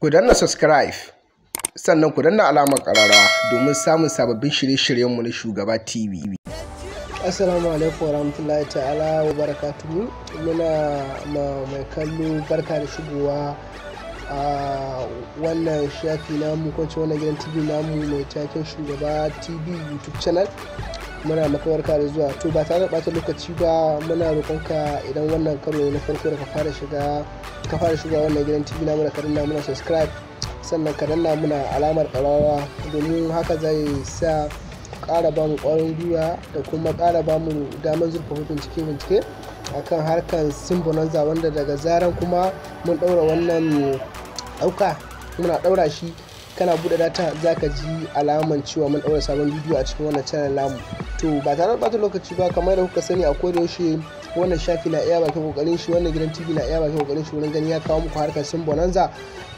Ku danna subscribe sannan ku danna alamar ƙararrawa domin samun sababbin shirye-shiryenmu na Shugaba TV. Assalamu alaikum warahmatullahi ta'ala wa barakatuhu. Muna mai kallo barka da shigowa a wannan shafi namu ko wannan gidan TV namu mai taken Shugaba TV YouTube channel. Muna maka barka da zuwa. To ba tare da ɓata lokaci ba, muna roƙonka idan wannan karo ne na farko da ka fara shiga wannan gidan TV namu da ka danna muna subscribe, sannan ka danna muna alamar ƙararrawa domin haka zai sa ƙara ba mu ƙwarin gwiwa da kuma ƙara ba mu damar zurfafa bincike akan harkar sim bonanza, wanda daga zaran kuma mun ɗaura wannan muna ɗaura shi kana buɗe data za ka ji alaman cewa mun ɗaura sabon bidiyo a cikin wannan channel namu. To ba tare da ɓata lokaci ba, kamar da kuka sani a koda yaushe wannan shafi na iya bakin kokarin shi, wannan gidan TV na iya bakin kokarin shi wurin gani ya kawo muku harkar sim bonanza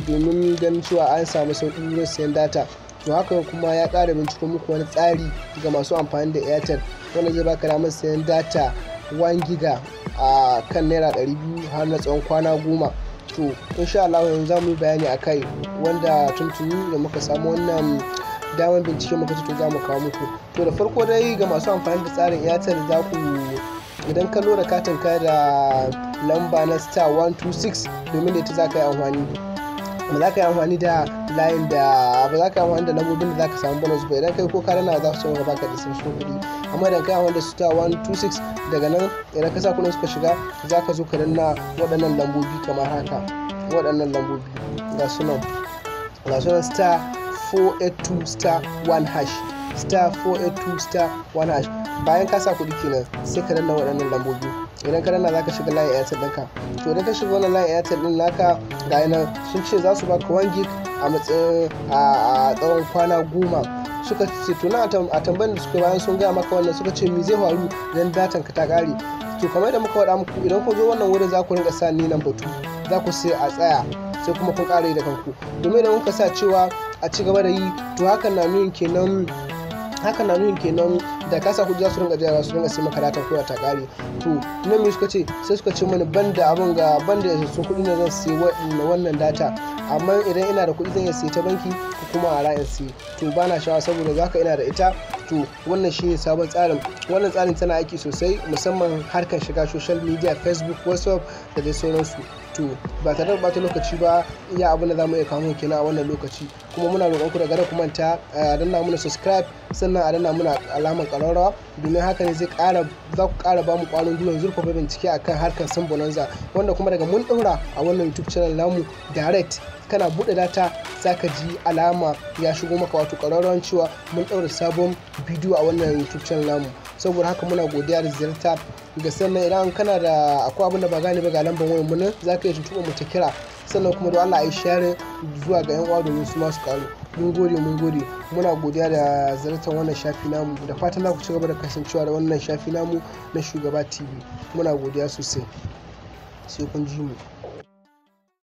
domin ganin cewa an samu sauƙi wurin sayan data. To haka kuma ya ƙara binciko muku wani tsari ga masu amfani da Airtel wanda zai baka damar sayan data 1 giga a kan naira 200 har na tsawon kwana 10. To insha Allah yanzu za mu yi bayani a kai, wanda tuntuni da muka samu wannan damar bincike muka ce to za mu kawo muku. To da farko dai ga masu amfani da tsarin Airtel, za ku idan ka lura katin ka da lamba na star 126 domin da ita za ka yi amfani. Ba za ka yi amfani da layin da ba za ka yi amfani da lambobin da za ka samu bonus ba. Idan kai ko ka rana za su baka da sun kuɗi, amma idan ka yi amfani da star 126 daga nan idan ka sa kuɗin suka shiga za ka zo ka danna waɗannan lambobi kamar haka. Waɗannan lambobi ga sunan star 482 star 1 hash, star 482 star 1 hash. Bayan ka sa kuɗi kenan sai ka danna waɗannan lambobi. Idan ka danna za ka shiga layin Airtel ɗinka. To idan ka shiga wannan layin Airtel ɗin naka, ga nan sun ce za su baka 1 gig a matsayin a tsawon kwana 10. Suka ce to na a tambayar da suka bayan sun gaya maka wannan, suka ce me zai faru idan datan ka ta ƙare. To kamar da muka faɗa muku, idan ku zo wannan wurin za ku rinka sa ni nan batu, za ku sai a tsaya sai kuma kun ƙara yi da kanku. Domin idan kuka sa cewa a ci gaba da yi, to hakan na nuna kenan da ka sa kuɗi za su rinka jira su rinka sai maka data ko ta ƙare. To nan me suka ce, sai suka ce mana banda sun kuɗi ne zan sai wannan data, amma idan ina da kuɗi zan iya sai ta banki ko kuma a ra'ayin sai. To ba na shawa saboda zaka ina da ita. To wannan shine sabon tsarin. Wannan tsarin tana aiki sosai, musamman harkar shiga social media, Facebook, WhatsApp da dai sauransu. To ba tare da ɓata lokaci ba, iya abin da za mu iya kawo kenan a wannan lokaci. Kuma muna roƙon ku da kada ku manta a danna muna subscribe, sannan a danna muna alamar ƙararrawa domin haka ne za ku ƙara ba mu ƙwarin gwiwa zurfafa bincike akan harkar sim bonanza, wanda kuma daga mun ɗaura a wannan YouTube channel namu direct kana buɗe data za ka ji alama ya shigo maka, wato ƙararrawan cewa mun ɗaura sabon bidiyo a wannan YouTube channel namu. Saboda haka muna godiya da ziyarta. Ga sannan idan kana da akwai abin da ba gane ba, ga lambar wayar mu nan za ka iya tuntuɓa mu ta kira, sannan kuma don Allah a yi share zuwa ga yan uwa domin su masu karu. Mun gode, muna godiya da ziyartar wannan shafi namu, da fatan za ku ci gaba da kasancewa da wannan shafi namu na Shugaba TV. Muna godiya sosai, sai kun ji mu.